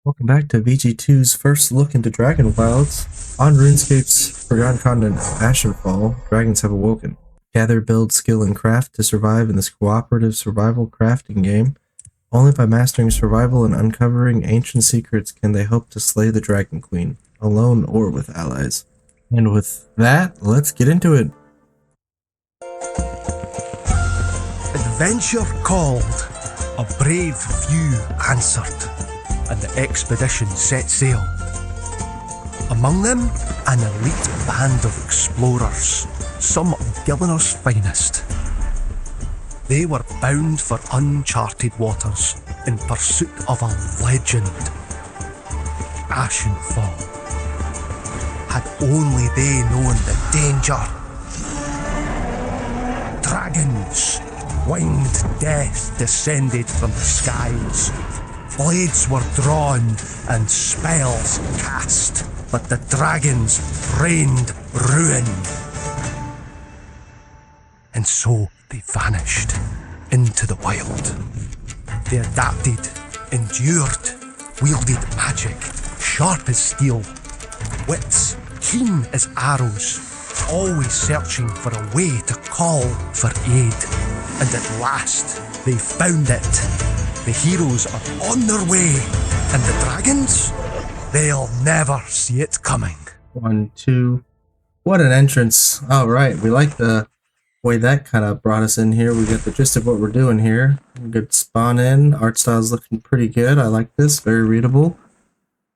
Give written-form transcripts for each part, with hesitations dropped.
Welcome back to VG2's first look into DragonWilds. On RuneScape's forgotten continent Ashenvale, dragons have awoken. Gather, build, skill, and craft to survive in this cooperative survival crafting game. Only by mastering survival and uncovering ancient secrets can they hope to slay the Dragon Queen, alone or with allies. And with that, let's get into it. Adventure called, a brave few answered, and the expedition set sail. Among them, an elite band of explorers, some of Gillinor's finest. They were bound for uncharted waters in pursuit of a legend. Ashenvale. Had only they known the danger. Dragons, winged death descended from the skies. Blades were drawn and spells cast, but the dragons rained ruin. And so they vanished into the wild. They adapted, endured, wielded magic, sharp as steel, wits keen as arrows, always searching for a way to call for aid. And at last, they found it. The heroes are on their way, and the dragons, they'll never see it coming. 1, 2. What an entrance. Alright, we like the way that kind of brought us in here. We get the gist of what we're doing here. Good spawn in. Art style's looking pretty good. I like this. Very readable.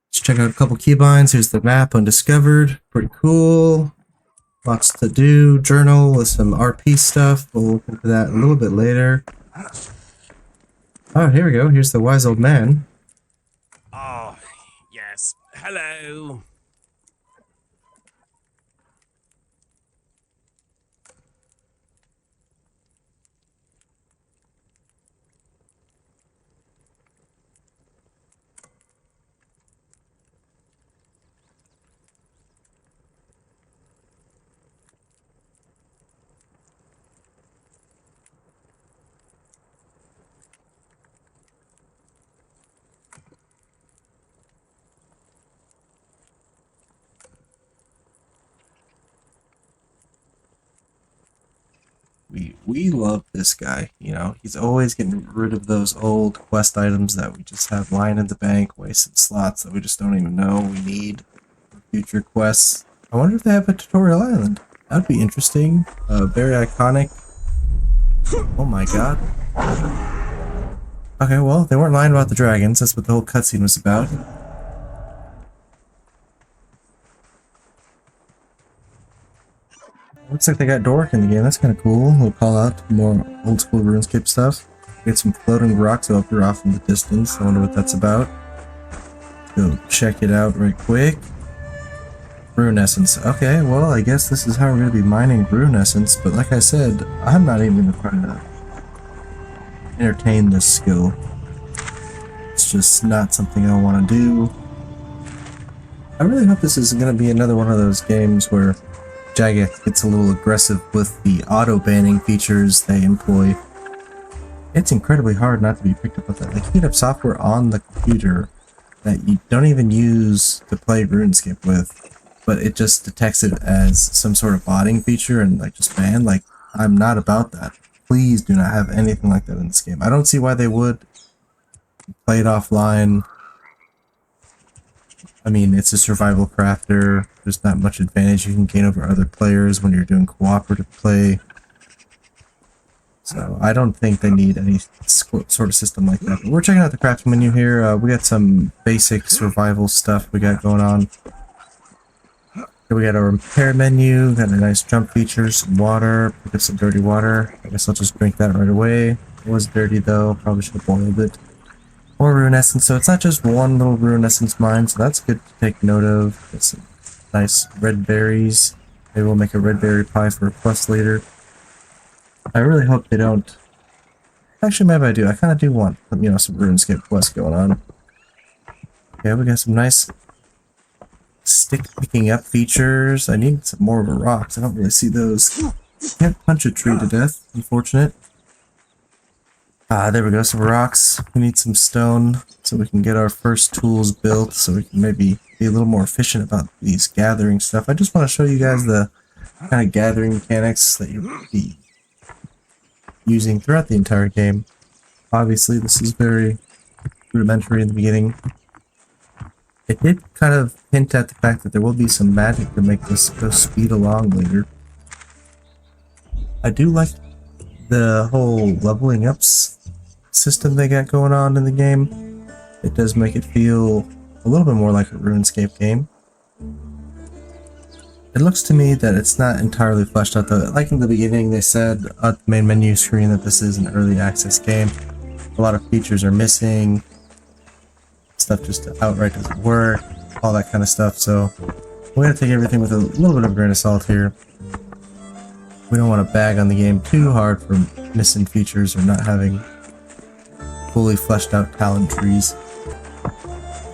Let's check out a couple keybinds. Here's the map, undiscovered. Pretty cool. Lots to do. Journal with some RP stuff. We'll look into that a little bit later. Oh, here we go. Here's the wise old man. Oh, yes. Hello. We love this guy, you know, he's always getting rid of those old quest items that we just have lying in the bank, wasted slots that we just don't even know we need for future quests. I wonder if they have a tutorial island. That'd be interesting. Very iconic. Oh my god. Okay, well, they weren't lying about the dragons. That's what the whole cutscene was about. Looks like they got Doric in the game. That's kind of cool. We'll call out more old school RuneScape stuff. Get some floating rocks up here off in the distance. I wonder what that's about. Go check it out right quick. Rune Essence. Okay, well, I guess this is how we're going to be mining Rune Essence. But like I said, I'm not even going to entertain this skill. It's just not something I want to do. I really hope this isn't going to be another one of those games where Jagex gets a little aggressive with the auto-banning features they employ. It's incredibly hard not to be picked up with that. They heat up software on the computer that you don't even use to play RuneScape with, but it just detects it as some sort of botting feature and like just ban. Like, I'm not about that. Please do not have anything like that in this game. I don't see why they would. Play it offline. I mean, it's a survival crafter. There's not much advantage you can gain over other players when you're doing cooperative play. So I don't think they need any sort of system like that. But we're checking out the crafting menu here. We got some basic survival stuff we got going on. Here we got our repair menu. Got a nice jump feature, some water. Pick up some dirty water. I guess I'll just drink that right away. It was dirty though. Probably should have boiled it. More rune essence, so it's not just one little rune essence mine, so that's good to take note of. Got some nice red berries. Maybe we'll make a red berry pie for a quest later. I really hope they don't. Actually, maybe I do. I kind of do want, you know, some RuneScape quests going on. Okay, we got some nice stick picking up features. I need some more of the rocks. I don't really see those. Can't punch a tree to death. Unfortunate. There we go, some rocks. We need some stone so we can get our first tools built so we can maybe be a little more efficient about these gathering stuff. I just want to show you guys the kind of gathering mechanics that you'll be using throughout the entire game. Obviously, this is very rudimentary in the beginning. It did kind of hint at the fact that there will be some magic to make this go speed along later. I do like the whole leveling ups system they got going on in the game. It does make it feel a little bit more like a RuneScape game. It looks to me that it's not entirely fleshed out though. Like in the beginning they said at the main menu screen that this is an early access game. A lot of features are missing. Stuff just outright doesn't work. All that kind of stuff. So we're going to take everything with a little bit of a grain of salt here. We don't want to bag on the game too hard for missing features or not having fully fleshed out talent trees.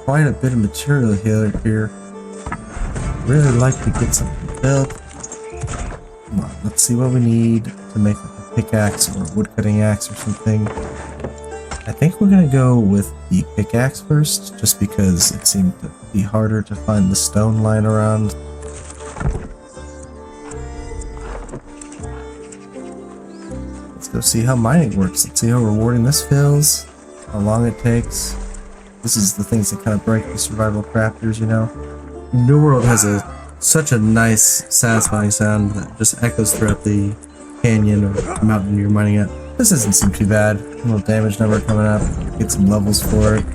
Quite a bit of material here. Really like to get something built. Come on, let's see what we need to make like a pickaxe or a woodcutting axe or something. I think we're gonna go with the pickaxe first, just because it seemed to be harder to find the stone lying around. Let's go see how mining works. Let's see how rewarding this feels, how long it takes. This is the things that kind of break the survival crafters, you know. New World has such a nice, satisfying sound that just echoes throughout the canyon or the mountain you're mining at. This doesn't seem too bad. A little damage number coming up. Get some levels for it.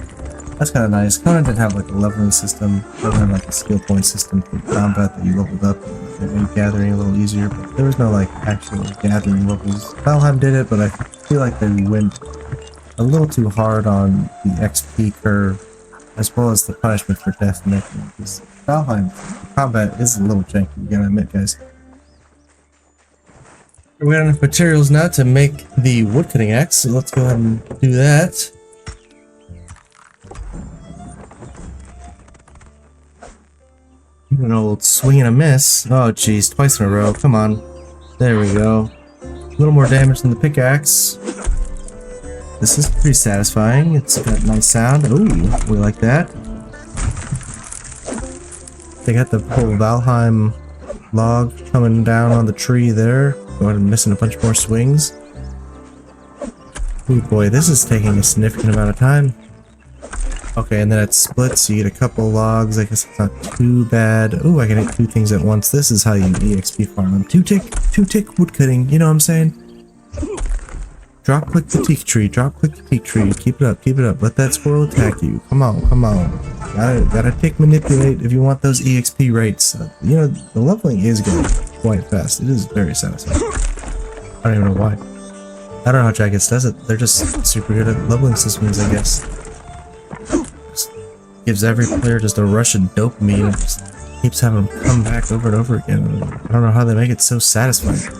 That's kind of nice. Conan didn't have like a leveling system. Doesn't have like a skill point system for combat that you leveled up and made gathering a little easier. But there was no like actual gathering levels. Valheim did it, but I feel like they went a little too hard on the XP curve, as well as the punishment for death making. Because Valheim combat is a little janky, you gotta admit, guys. We got enough materials now to make the woodcutting axe, so let's go ahead and do that. An old swing and a miss. Oh jeez, twice in a row. Come on. There we go. A little more damage than the pickaxe. This is pretty satisfying. It's got a nice sound. Ooh, we like that. They got the whole Valheim log coming down on the tree there. Going and missing a bunch more swings. Ooh boy, this is taking a significant amount of time. Okay, and then it splits, you get a couple logs. I guess it's not too bad. Ooh, I can hit 2 things at once. This is how you EXP farm them. 2-tick woodcutting, you know what I'm saying? Drop click the teak tree, drop click the teak tree. Keep it up. Let that squirrel attack you. Come on. Gotta tick manipulate if you want those EXP rates. You know, the leveling is going quite fast. It is very satisfying. I don't even know why. I don't know how Jagex does it. They're just super good at leveling systems, I guess. Just gives every player just a rush of dopamine and just keeps having them come back over and over again. I don't know how they make it so satisfying.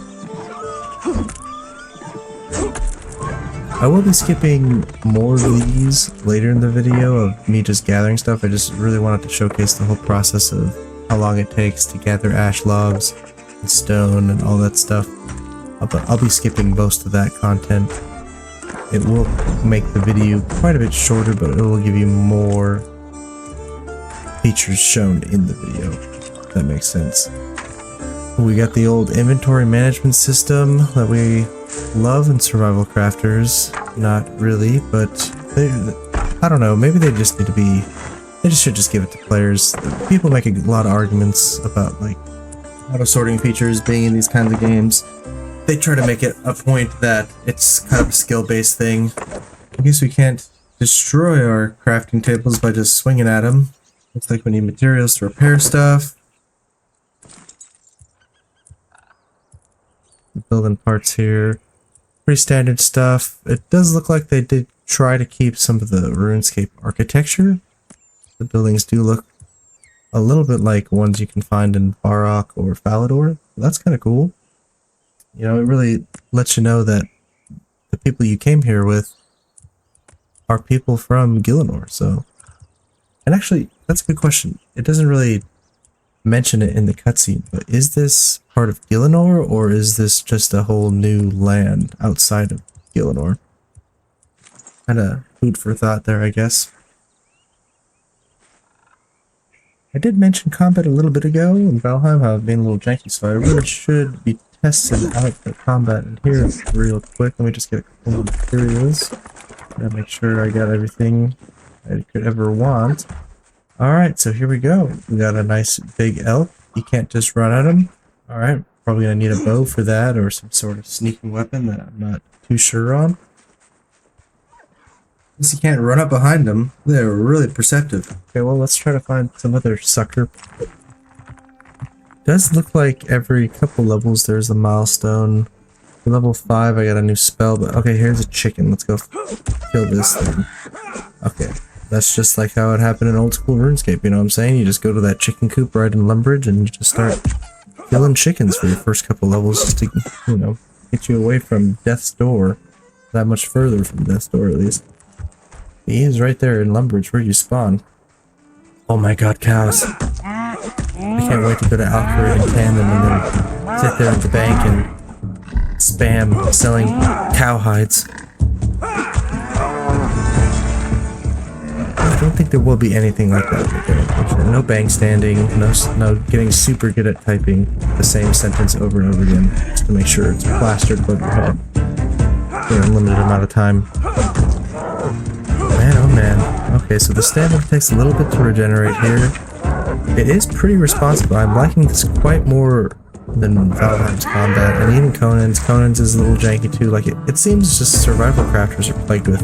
I will be skipping more of these later in the video of me just gathering stuff. I just really wanted to showcase the whole process of how long it takes to gather ash logs and stone and all that stuff. I'll be skipping most of that content. It will make the video quite a bit shorter, but it will give you more features shown in the video, if that makes sense. We got the old inventory management system that we love in survival crafters. Not really, but I don't know, maybe they just should just give it to players. People make a lot of arguments about like auto sorting features being in these kinds of games. They try to make it a point that it's kind of a skill-based thing. I guess we can't destroy our crafting tables by just swinging at them. Looks like we need materials to repair stuff. Building parts here. Pretty standard stuff. It does look like they did try to keep some of the RuneScape architecture. The buildings do look a little bit like ones you can find in Varrock or Falador. That's kind of cool. You know, it really lets you know that the people you came here with are people from Gielinor, so... And actually, that's a good question. It doesn't really mention it in the cutscene, but is this part of Gielinor, or is this just a whole new land outside of Gielinor? Kind of food for thought there, I guess. I did mention combat a little bit ago in Valheim, how it's being a little janky, so I really should be testing out the combat in here real quick. Let me just get a couple more materials. Gotta make sure I got everything I could ever want. Alright, so here we go. We got a nice big elk. You can't just run at him. Alright, probably gonna need a bow for that, or some sort of sneaking weapon that I'm not too sure on. You can't run up behind them. They're really perceptive. Okay, well, let's try to find some other sucker. Does look like every couple levels there's a milestone. For level 5, I got a new spell, but okay, here's a chicken. Let's go kill this thing. Okay, that's just like how it happened in old school RuneScape, you know what I'm saying? You just go to that chicken coop right in Lumbridge and you just start killing chickens for your first couple levels just to, you know, get you away from death's door. That much further from death's door, at least. He is right there in Lumbridge where you spawn. Oh my god, cows. I can't wait to go to Alkari and tandem and then sit there at the bank and spam selling cow hides. I don't think there will be anything like that. No bank standing, no getting super good at typing the same sentence over and over again, just to make sure it's plastered above your head for a limited amount of time. Man, oh man. Okay, so the stamina takes a little bit to regenerate here. It is pretty responsive. I'm liking this quite more than Valheim's combat, and even Conan's. Conan's is a little janky too. Like, it seems just survival crafters are plagued with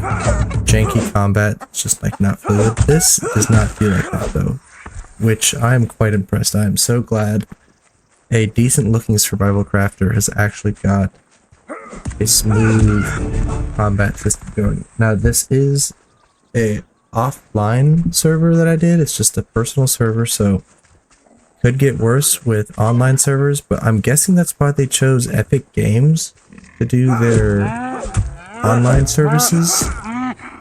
janky combat. It's just like not fluid. This does not feel like that though, which I'm quite impressed. I am so glad a decent looking survival crafter has actually got a smooth combat system going. Now this is a offline server that I did. It's just a personal server, so could get worse with online servers, but I'm guessing that's why they chose Epic Games to do their online services,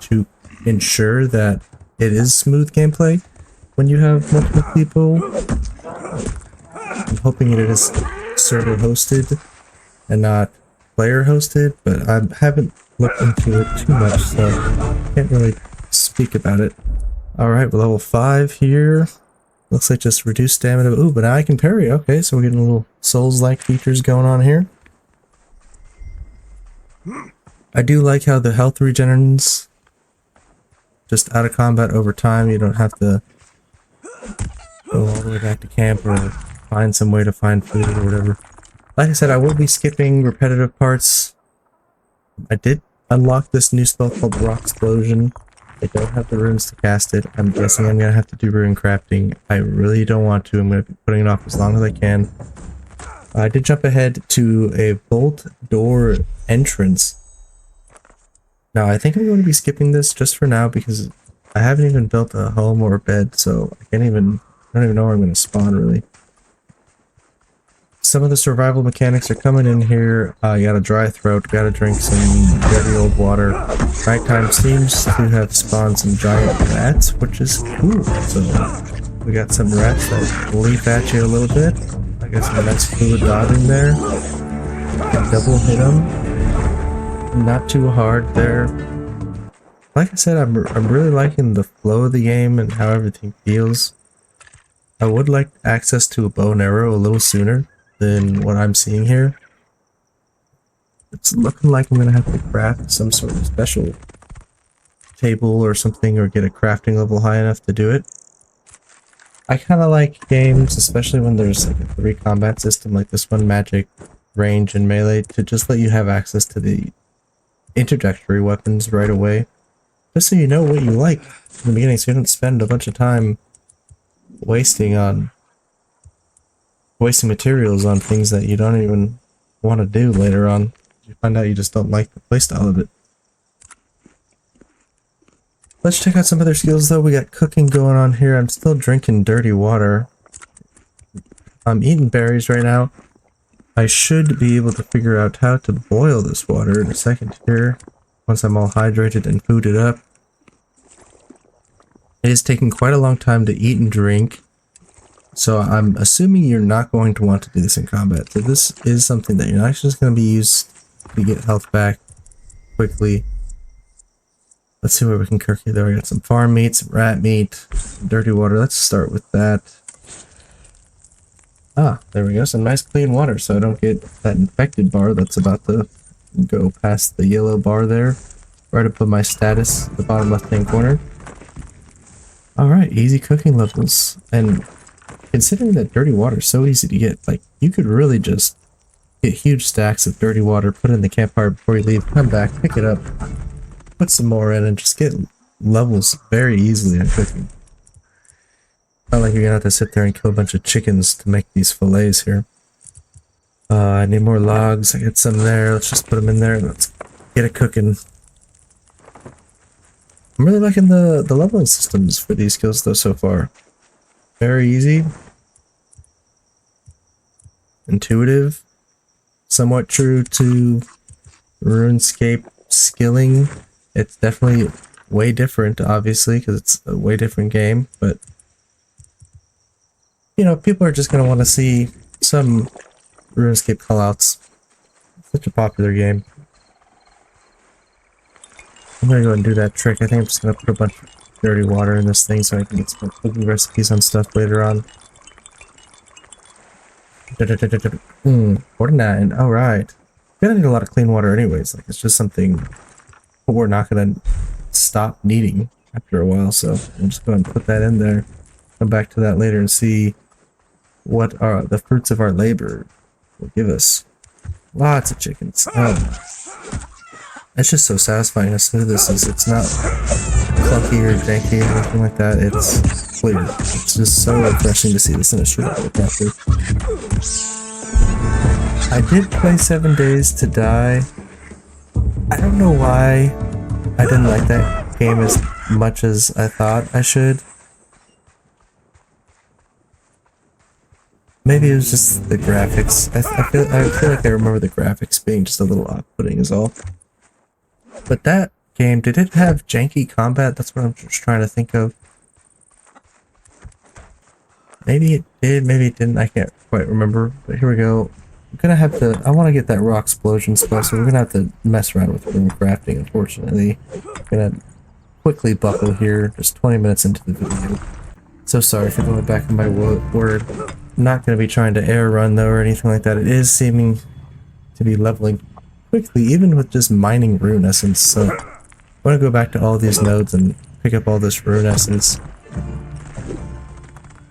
to ensure that it is smooth gameplay when you have multiple people. I'm hoping it is server hosted and not player hosted, but I haven't looked into it too much, so can't really speak about it. Alright, we're level 5 here. Looks like just reduced stamina. Ooh, but now I can parry. Okay, so we're getting a little Souls-like features going on here. I do like how the health regenerates just out of combat over time. You don't have to go all the way back to camp or find some way to find food or whatever. Like I said, I will be skipping repetitive parts. I did unlock this new spell called Rock Explosion. I don't have the runes to cast it. I'm guessing I'm going to have to do rune crafting. I really don't want to. I'm going to be putting it off as long as I can. I did jump ahead to a vault door entrance. Now, I think I'm going to be skipping this just for now because I haven't even built a home or a bed, so I don't even know where I'm going to spawn, really. Some of the survival mechanics are coming in here. You got a dry throat, gotta drink some dirty old water. Nighttime seems to have spawned some giant rats, which is cool. So we got some rats that leap at you a little bit. I got some nice fluid dodging there. Can double hit them. Not too hard there. Like I said, I'm really liking the flow of the game and how everything feels. I would like access to a bow and arrow a little sooner than what I'm seeing here. It's looking like I'm gonna have to craft some sort of special table or something, or get a crafting level high enough to do it. I kind of like games, especially when there's like a 3 combat system like this one, magic, range, and melee, to just let you have access to the introductory weapons right away, just so you know what you like in the beginning, so you don't spend a bunch of time wasting materials on things that you don't even want to do later on. You find out you just don't like the playstyle of it. Let's check out some other skills though. We got cooking going on here. I'm still drinking dirty water. I'm eating berries right now. I should be able to figure out how to boil this water in a second here, once I'm all hydrated and fooded up. It is taking quite a long time to eat and drink, so I'm assuming you're not going to want to do this in combat. So this is something that you're not just going to be used to get health back quickly. Let's see where we can cook it. There we got some farm meat, some rat meat, some dirty water. Let's start with that. Ah, there we go. Some nice clean water so I don't get that infected bar that's about to go past the yellow bar there. Right up on my status, the bottom left hand corner. Alright, easy cooking levels. And considering that dirty water is so easy to get, like, you could really just get huge stacks of dirty water, put it in the campfire before you leave, come back, pick it up, put some more in, and just get levels very easily on cooking. Not like you're gonna have to sit there and kill a bunch of chickens to make these fillets here. I need more logs. I got some there. Let's just put them in there. Let's get it cooking. I'm really liking the leveling systems for these skills though so far. Very easy. Intuitive. Somewhat true to RuneScape skilling. It's definitely way different, obviously, because it's a way different game, but you know, people are just going to want to see some RuneScape callouts. It's such a popular game. I'm going to go ahead and do that trick. I think I'm just going to put a bunch of dirty water in this thing so I can get some cooking recipes on stuff later on. 49. Alright. We're going to need a lot of clean water anyways. Like, it's just something we're not going to stop needing after a while. So I'm just going to put that in there. Come back to that later and see what are the fruits of our labor will give us. Lots of chickens. It's just so satisfying how smooth this is. It's not clunky or janky or anything like that. It's clear. It's just so refreshing to see this in a survival capture. I did play 7 Days to Die. I don't know why I didn't like that game as much as I thought I should. Maybe it was just the graphics. I feel like I remember the graphics being just a little off-putting is all. But that game, did it have janky combat? That's what I'm just trying to think of. Maybe it did, maybe it didn't. I can't quite remember. But here we go. I'm gonna have to. I want to get that raw explosion spell, so we're gonna have to mess around with rune crafting. Unfortunately, I'm gonna quickly buckle here. Just 20 minutes into the video. So sorry for going back on my word. I'm not going to be trying to air run though or anything like that. It is seeming to be leveling quickly, even with just mining rune essence. So I want to go back to all these nodes and pick up all this rune essence.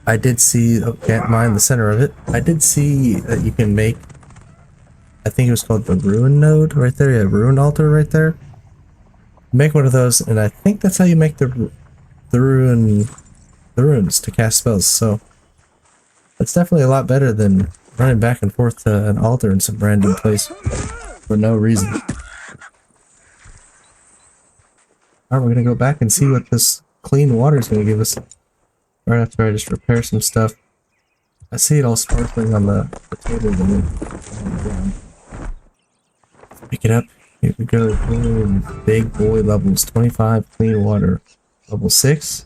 I did see, oh, can't mine the center of it. I did see that you can make, I think it was called the rune node right there. Yeah, rune altar right there. Make one of those, and I think that's how you make the runes to cast spells. So that's definitely a lot better than running back and forth to an altar in some random place for no reason. Alright, we're gonna go back and see what this clean water is gonna give us. Right after I just repair some stuff. I see it all sparkling on the table on the ground. Pick it up. Here we go. Boom. Big boy levels. 25 clean water. Level 6.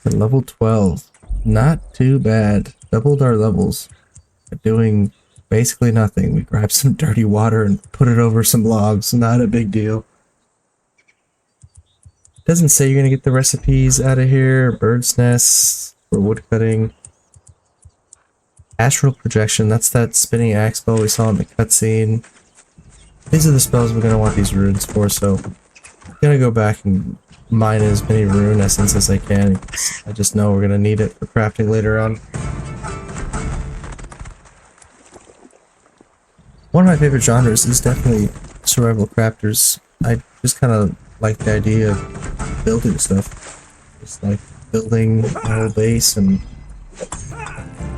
And level 12. Not too bad. Doubled our levels. By doing basically nothing. We grabbed some dirty water and put it over some logs. Not a big deal. Doesn't say you're gonna get the recipes out of here. Bird's nests for wood cutting. Astral projection. That's that spinning axe spell we saw in the cutscene. These are the spells we're gonna want these runes for. So I'm gonna go back and mine as many rune essence as I can. I just know we're gonna need it for crafting later on. One of my favorite genres is definitely survival crafters. I just kind of like the idea of building stuff. Just like building a whole base, and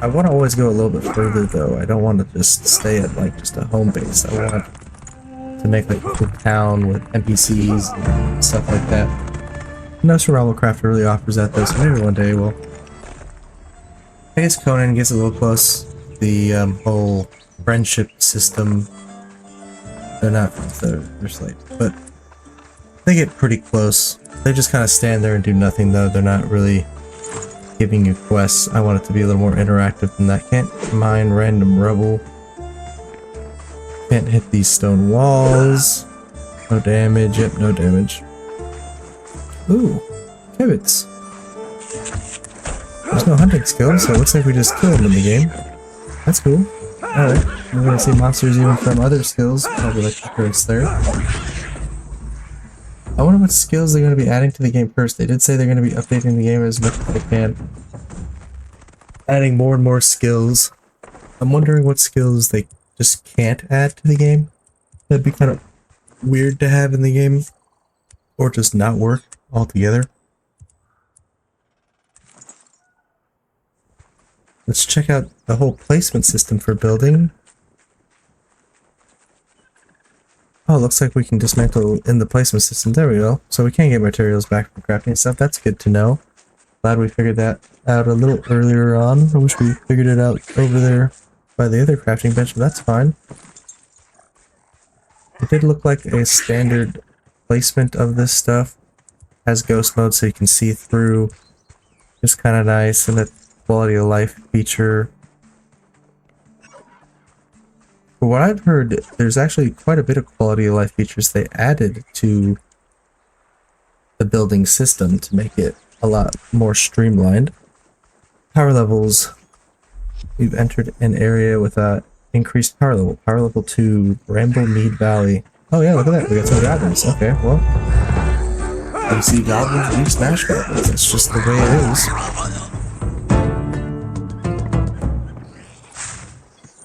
I want to always go a little bit further though. I don't want to just stay at like just a home base. I want to make like a cool town with NPCs and stuff like that. No survival crafter really offers that though, so maybe one day we'll. I guess Conan gets a little close. The whole friendship system. They're not friends, they're slaves, but they get pretty close. They just kind of stand there and do nothing though. They're not really giving you quests. I want it to be a little more interactive than that. Can't mine random rubble. Can't hit these stone walls. No damage. Yep, no damage. Ooh, kibitz. There's no hunting skill, so it looks like we just kill them in the game. That's cool. Alright, we're gonna see monsters even from other skills, probably like the curse there. I wonder what skills they're going to be adding to the game first. They did say they're going to be updating the game as much as they can. Adding more and more skills. I'm wondering what skills they just can't add to the game. That'd be kind of weird to have in the game. Or just not work altogether. Let's check out the whole placement system for building. Oh, looks like we can dismantle in the placement system. There we go. So we can get materials back from crafting stuff. That's good to know. Glad we figured that out a little earlier on. I wish we figured it out over there by the other crafting bench, but that's fine. It did look like a standard placement of this stuff. Has ghost mode so you can see through. Just kind of nice, and that quality of life feature. From what I've heard, there's actually quite a bit of quality of life features they added to the building system to make it a lot more streamlined. Power levels. We've entered an area with a increased power level. Power level 2, Bramblemead Valley. Oh yeah, look at that. We got some goblins. Okay, well. We see goblins, we smash goblins. That's just the way it is.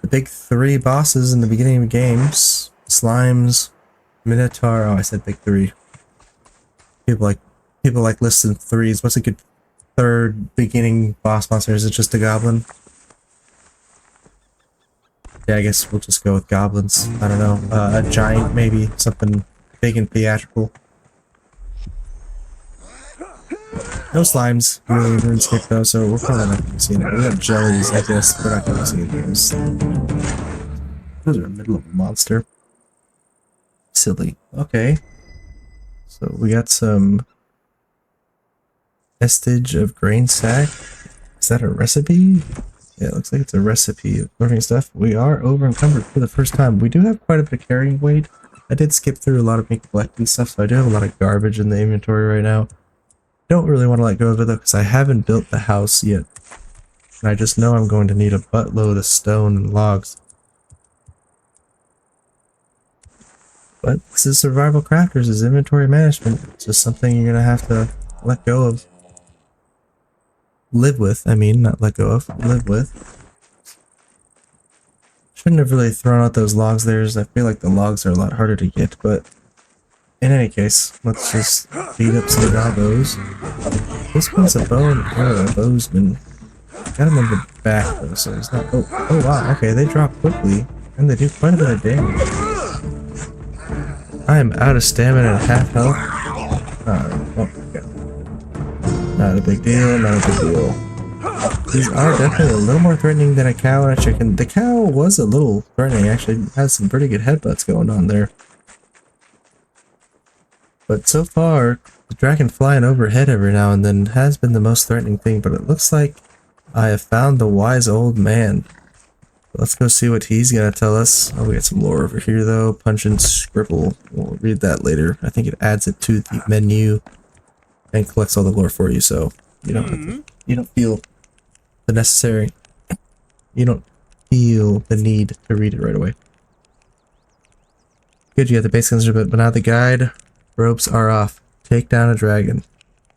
The big 3 bosses in the beginning of games. Slimes, Minotaur. Oh, I said big 3. People like listing 3s. What's a good 3rd beginning boss monster? Is it just a goblin? Yeah, I guess we'll just go with goblins. I don't know. A giant, maybe. Something big and theatrical. No slimes. Really RuneScape though, so we're probably not going to be seeing it. We got jellies, I guess. We're not going to see those. Those are in the middle of a monster. Silly. Okay. So we got some vestige of grain sack. Is that a recipe? Yeah, it looks like it's a recipe of learning stuff. We are over encumbered for the first time. We do have quite a bit of carrying weight. I did skip through a lot of me collecting stuff, so I do have a lot of garbage in the inventory right now. Don't really want to let go of it though, because I haven't built the house yet. And I just know I'm going to need a buttload of stone and logs. But this is survival crafters, is inventory management. It's just something you're going to have to let go of. Live with, I mean, not let go of, live with. Shouldn't have really thrown out those logs there, as I feel like the logs are a lot harder to get, but in any case, let's just beat up some gobos. This one's a bow and arrow, a bowsman. Got him in the back though, so he's not. Oh wow, okay, they drop quickly, and they do quite a bit of damage. I am out of stamina and half health. Oh, okay. Not a big deal, not a big deal. These are definitely a little more threatening than a cow and a chicken. The cow was a little threatening, actually. Has some pretty good headbutts going on there. But so far, the dragon flying overhead every now and then has been the most threatening thing, but it looks like I have found the wise old man. Let's go see what he's gonna tell us. Oh, we got some lore over here though. Punch and scribble. We'll read that later. I think it adds it to the menu and collects all the lore for you, so you don't feel the necessary. You don't feel the need to read it right away. Good, you have the basic answer, but now the guide ropes are off. Take down a dragon.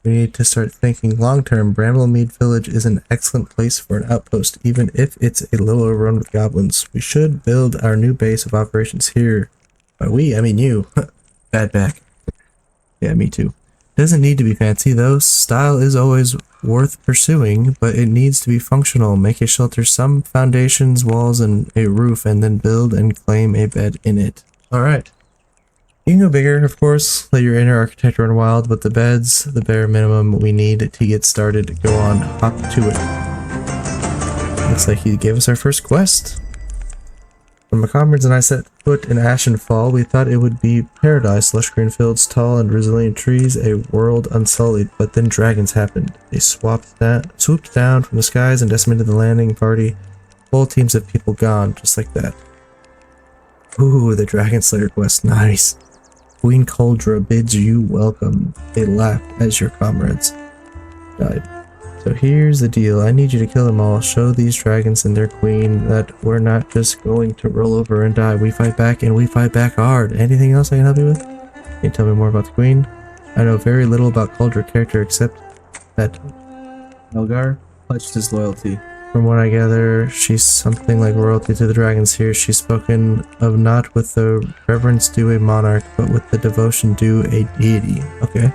We need to start thinking long-term. Bramblemead Village is an excellent place for an outpost, even if it's a little overrun with goblins. We should build our new base of operations here. By we, I mean you. Bad back. Yeah, me too. Doesn't need to be fancy though. Style is always worth pursuing, but it needs to be functional. Make a shelter, some foundations, walls, and a roof, and then build and claim a bed in it. Alright. You can go bigger, of course, let your inner architect run wild, but the bed's the bare minimum we need to get started. Go on, hop to it. Looks like he gave us our first quest. When my comrades and I set foot in Ashenvale, we thought it would be paradise, lush green fields, tall and resilient trees, a world unsullied, but then dragons happened. They swooped down from the skies and decimated the landing party. Whole teams of people gone, just like that. Ooh, the Dragon Slayer quest, nice. Queen Cauldra bids you welcome. They laughed as your comrades died. So here's the deal. I need you to kill them all. Show these dragons and their queen that we're not just going to roll over and die. We fight back, and we fight back hard. Anything else I can help you with? Can you tell me more about the queen? I know very little about Cauldra character except that Elgar pledged his loyalty. From what I gather, she's something like royalty to the dragons here. She's spoken of not with the reverence due a monarch, but with the devotion due a deity. Okay.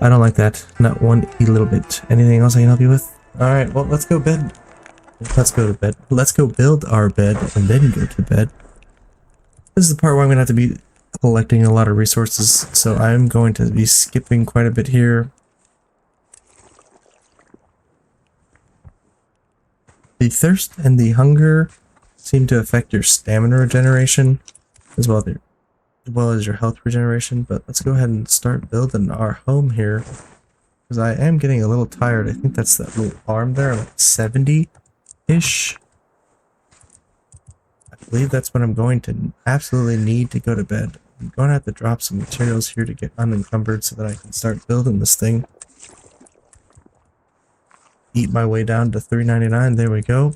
I don't like that. Not one little bit. Anything else I can help you with? Alright, well, let's go bed. Let's go to bed. Let's go build our bed and then go to bed. This is the part where I'm going to have to be collecting a lot of resources, so I'm going to be skipping quite a bit here. The thirst and the hunger seem to affect your stamina regeneration as well as your health regeneration, but let's go ahead and start building our home here because I am getting a little tired. I think that's that little arm there, like 70-ish. I believe that's when I'm going to absolutely need to go to bed. I'm going to have to drop some materials here to get unencumbered so that I can start building this thing. Eat my way down to 399. There we go.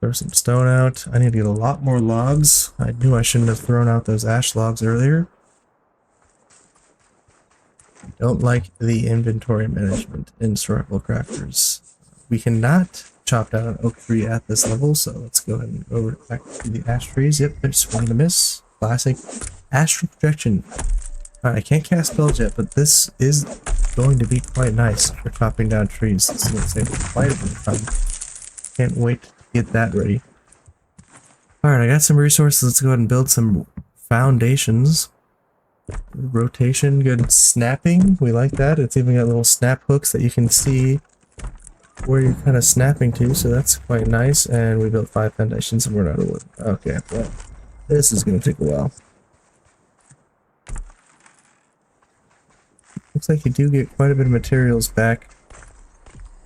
Throw some stone out. I need to get a lot more logs. I knew I shouldn't have thrown out those ash logs earlier. I don't like the inventory management in survival crafters. We cannot chop down an oak tree at this level, so let's go ahead and go over back to the ash trees. Yep, there's swing and a miss. Classic ash projection. Alright, I can't cast spells yet, but this is going to be quite nice for chopping down trees. This is going to save quite a bit of time. Can't wait to get that ready. Alright, I got some resources. Let's go ahead and build some foundations. Good rotation, good snapping. We like that. It's even got little snap hooks that you can see where you're kind of snapping to, so that's quite nice. And we built 5 foundations and we're out of wood. Okay, well, this is going to take a while. Looks like you do get quite a bit of materials back.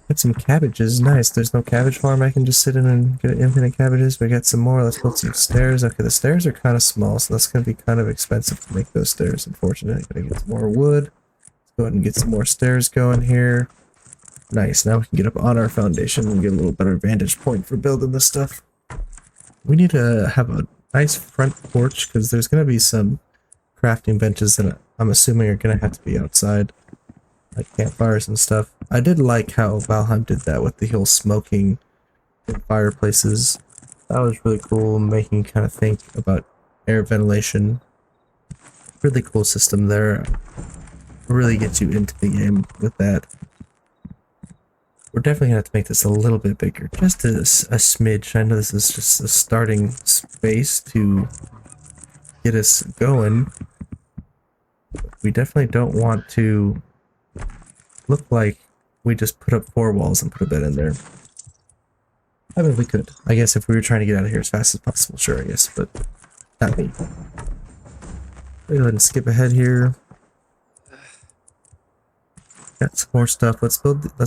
Got some cabbages. Nice. There's no cabbage farm. I can just sit in and get infinite cabbages. We got some more. Let's build some stairs. Okay, the stairs are kind of small, so that's going to be kind of expensive to make those stairs, unfortunately. Gotta get some more wood. Let's go ahead and get some more stairs going here. Nice. Now we can get up on our foundation and get a little better vantage point for building this stuff. We need to have a nice front porch because there's going to be some crafting benches that I'm assuming are going to have to be outside, like campfires and stuff. I did like how Valheim did that with the whole smoking fireplaces. That was really cool, making kind of think about air ventilation. Really cool system there. Really gets you into the game with that. We're definitely going to have to make this a little bit bigger, just a smidge. I know this is just a starting space to get us going. We definitely don't want to look like we just put up 4 walls and put a bed in there. I mean, we could. I guess if we were trying to get out of here as fast as possible, sure, I guess, but not me. Go ahead and skip ahead here. Got some more stuff. Let's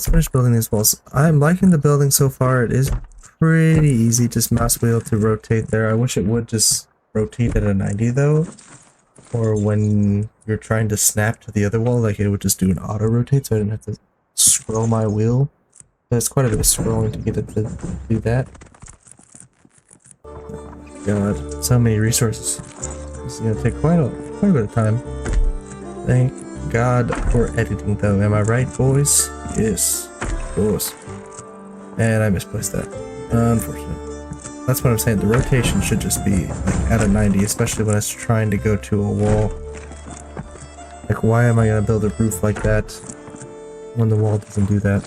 finish building these walls. I'm liking the building so far. It is pretty easy. Just mouse wheel to rotate there. I wish it would just rotate at a 90 though. Or when you're trying to snap to the other wall, like it would just do an auto rotate, so I didn't have to scroll my wheel. There's quite a bit of scrolling to get it to do that. God, so many resources. This is gonna take quite a bit of time. Thank God for editing, though. Am I right, boys? Yes, of course. And I misplaced that. Unfortunate. That's what I'm saying. The rotation should just be like at a 90, especially when it's trying to go to a wall. Like, why am I gonna build a roof like that when the wall doesn't do that?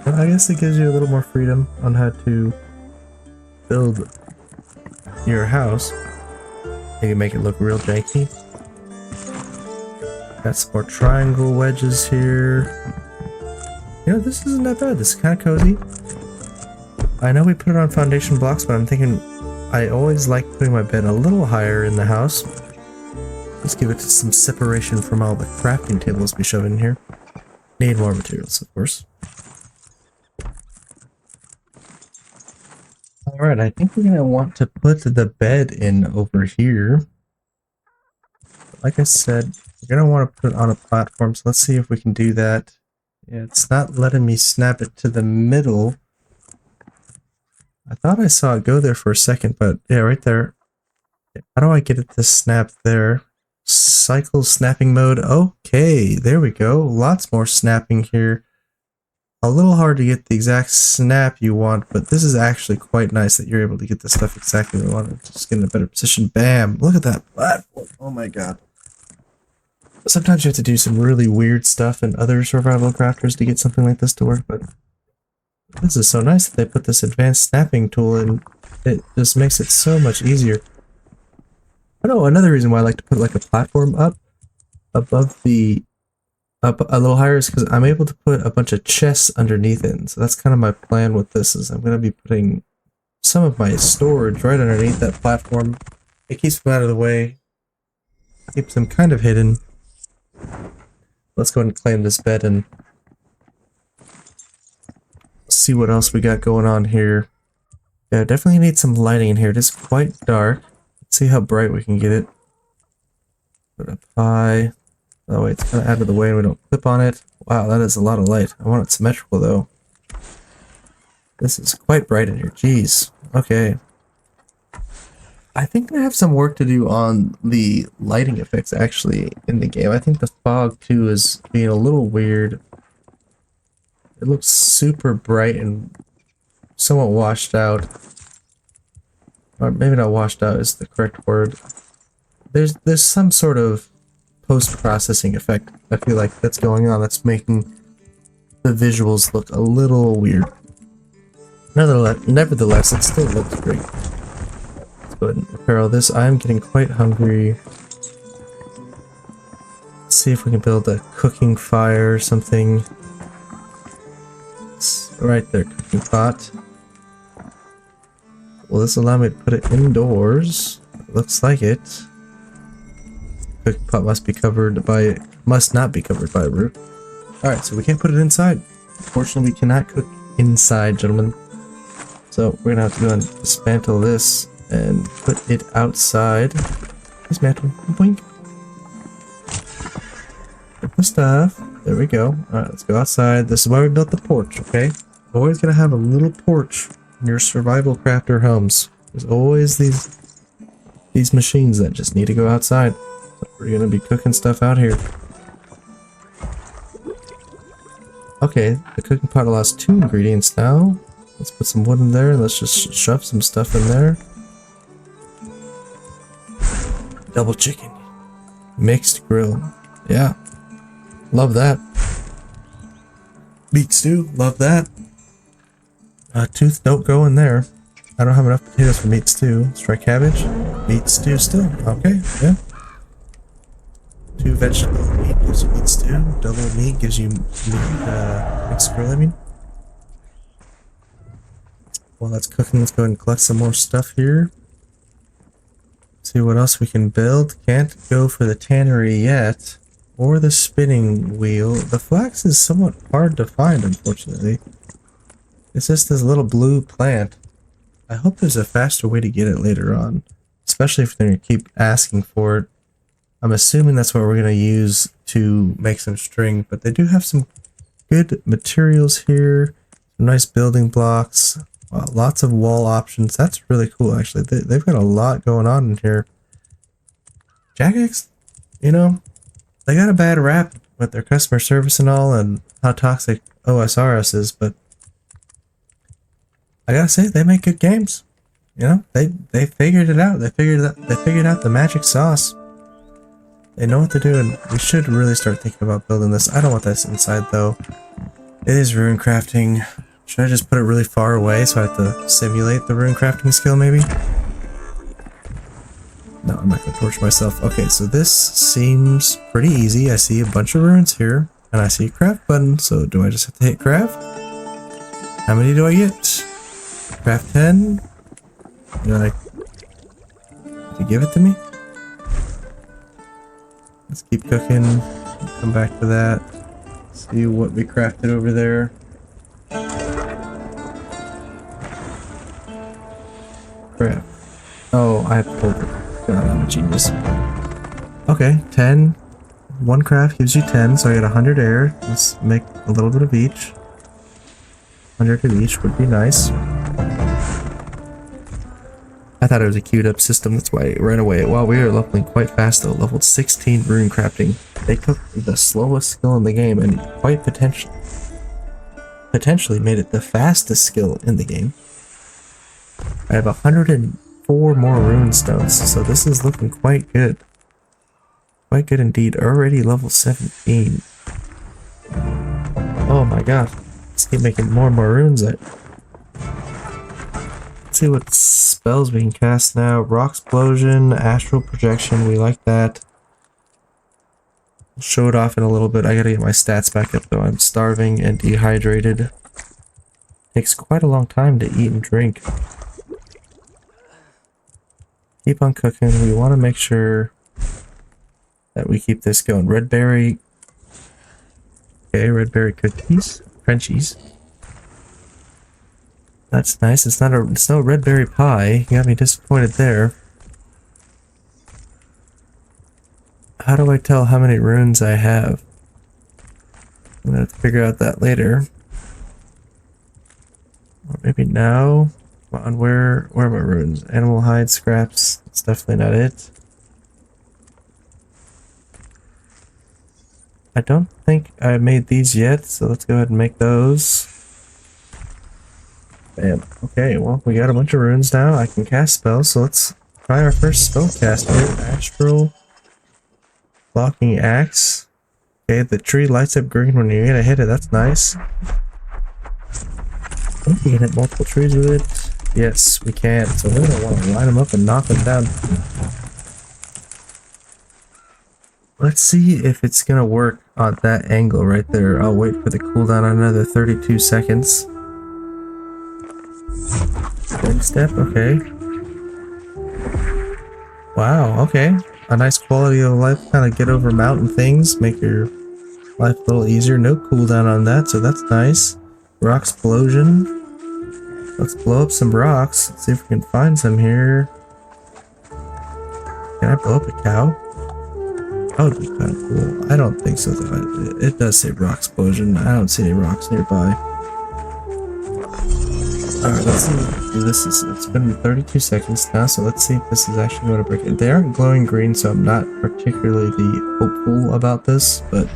But I guess it gives you a little more freedom on how to build your house. Maybe make it look real janky. Got some more triangle wedges here. You know, this isn't that bad. This is kind of cozy. I know we put it on foundation blocks, but I'm thinking I always like putting my bed a little higher in the house. Let's give it some separation from all the crafting tables we shove in here. Need more materials, of course. Alright, I think we're gonna want to put the bed in over here. Like I said, we're gonna want to put it on a platform, so let's see if we can do that. Yeah, it's not letting me snap it to the middle. I thought I saw it go there for a second, but yeah, right there. How do I get it to snap there? Cycle snapping mode. Okay, there we go. Lots more snapping here. A little hard to get the exact snap you want, but this is actually quite nice that you're able to get the stuff exactly where you want it. Just get in a better position. Bam! Look at that platform. Oh my god. Sometimes you have to do some really weird stuff in other survival crafters to get something like this to work, but this is so nice that they put this advanced snapping tool in. It just makes it so much easier. I know another reason why I like to put like a platform up above the up a little higher is because I'm able to put a bunch of chests underneath it. And so that's kind of my plan with this is I'm going to be putting some of my storage right underneath that platform. It keeps them out of the way, keeps them kind of hidden. Let's go ahead and claim this bed and see what else we got going on here. Yeah, definitely need some lighting in here. It is quite dark. Let's see how bright we can get it. Put it up high. Oh wait, it's kind of out of the way and we don't clip on it. Wow, that is a lot of light. I want it symmetrical though. This is quite bright in here. Jeez. Okay. I think I have some work to do on the lighting effects actually in the game. I think the fog too is being a little weird. It looks super bright and somewhat washed out. Or maybe not washed out is the correct word. There's some sort of post-processing effect I feel like that's going on that's making the visuals look a little weird. Nevertheless, it still looks great. Let's go ahead and repair all this. I'm getting quite hungry. Let's see if we can build a cooking fire or something. It's right there, cooking pot. Will this allow me to put it indoors? It looks like it. Cooking pot must not be covered by a roof. Alright, so we can't put it inside. Unfortunately, we cannot cook inside, gentlemen. So we're gonna have to go and dismantle this and put it outside. Dismantle. Boink. Put the stuff. There we go. Alright, let's go outside. This is why we built the porch, okay? Always gonna have a little porch in your survival crafter homes. There's always these machines that just need to go outside. So we're gonna be cooking stuff out here. Okay, the cooking pot allows 2 ingredients now. Let's put some wood in there and let's just shove some stuff in there. Double chicken. Mixed grill. Yeah. Love that. Meat stew. Love that. Tooth don't go in there. I don't have enough potatoes for meat stew. Let's try cabbage. Meat stew still. Okay, yeah. 2 vegetable meat gives you meat stew. Double meat gives you meat, mixed grill, I mean. While that's cooking, let's go ahead and collect some more stuff here. See what else we can build. Can't go for the tannery yet. Or the spinning wheel. The flax is somewhat hard to find, unfortunately. It's just this little blue plant. I hope there's a faster way to get it later on. Especially if they're going to keep asking for it. I'm assuming that's what we're going to use to make some string. But they do have some good materials here. Some nice building blocks. Lots of wall options. That's really cool, actually. They've got a lot going on in here. Jagex, you know, they got a bad rap with their customer service and all, and how toxic OSRS is, but I gotta say, they make good games. You know, they figured it out. They figured out the magic sauce. They know what they're doing. We should really start thinking about building this. I don't want this inside though. It is rune crafting. Should I just put it really far away so I have to simulate the rune crafting skill maybe? No, I'm not gonna torture myself. Okay, so this seems pretty easy. I see a bunch of runes here, and I see a craft button, so do I just have to hit craft? How many do I get? Craft 10? You like to give it to me? Let's keep cooking. Come back to that. See what we crafted over there. I pulled it. God, I'm a genius. Okay, 10. One craft gives you 10, so I get 100 air. Let's make a little bit of each. 100 of each would be nice. I thought it was a queued up system, that's why right away. While we were leveling quite fast though, leveled 16 rune crafting. They took the slowest skill in the game and quite potentially made it the fastest skill in the game. I have 104 more rune stones, so this is looking quite good. Quite good indeed. Already level 17. Oh my god. Let's keep making more and more runes. Let's see what spells we can cast now. Rock Explosion, Astral Projection, we like that. I'll show it off in a little bit. I gotta get my stats back up though. I'm starving and dehydrated. Takes quite a long time to eat and drink. Keep on cooking. We want to make sure that we keep this going. Red berry. Okay, red berry cookies. Crunchies. That's nice. It's no red berry pie. You got me disappointed there. How do I tell how many runes I have? I'm gonna have to figure out that later. Or maybe now. Come on, where are my runes? Animal hide scraps. That's definitely not it. I don't think I made these yet, so let's go ahead and make those. Bam. Okay, well, we got a bunch of runes now. I can cast spells, so let's try our first spell cast here. Astral Blocking Axe. Okay, the tree lights up green when you're gonna hit it. That's nice. I think we can hit multiple trees with it. Yes, we can. So we're gonna want to line them up and knock them down. Let's see if it's gonna work on that angle right there. I'll wait for the cooldown on another 32 seconds. One step, okay. Wow, okay. A nice quality of life, kind of get over mountain things, make your life a little easier. No cooldown on that, so that's nice. Rock Explosion. Let's blow up some rocks. Let's see if we can find some here. Can I blow up a cow? That would be kind of cool. I don't think so though. It does say rock explosion. I don't see any rocks nearby. Alright, let's see what this is. It's been 32 seconds now, so let's see if this is actually going to break it. They aren't glowing green, so I'm not particularly hopeful about this, but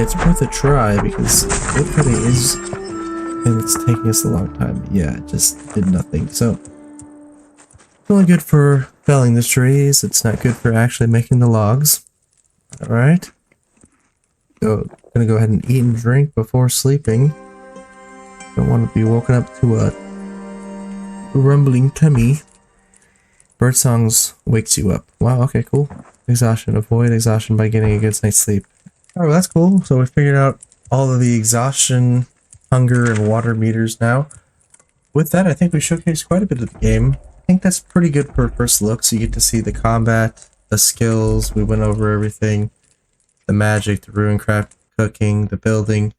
it's worth a try because it really is, and it's taking us a long time. Yeah, it just did nothing. So it's only good for felling the trees. It's not good for actually making the logs. Alright. Gonna go ahead and eat and drink before sleeping. Don't want to be woken up to a rumbling tummy. Birdsongs wakes you up. Wow, okay, cool. Exhaustion. Avoid exhaustion by getting a good night's sleep. Oh, that's cool. So we figured out all of the exhaustion, hunger, and water meters now. With that, I think we showcased quite a bit of the game. I think that's pretty good for a first look. So you get to see the combat, the skills. We went over everything. The magic, the rune craft, cooking, the building.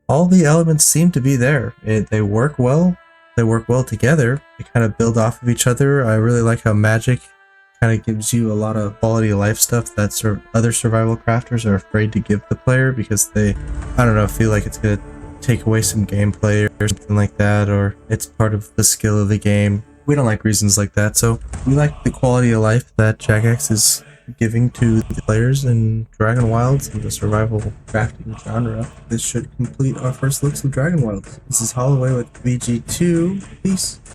All the elements seem to be there. They work well. They work well together. They kind of build off of each other. I really like how magic kind of gives you a lot of quality of life stuff that other survival crafters are afraid to give the player because they, I don't know, feel like it's going to take away some gameplay or something like that, or it's part of the skill of the game. We don't like reasons like that, so we like the quality of life that Jagex is giving to the players in DragonWilds and the survival crafting genre. This should complete our first looks of DragonWilds. This is Holloway with VG2. Peace.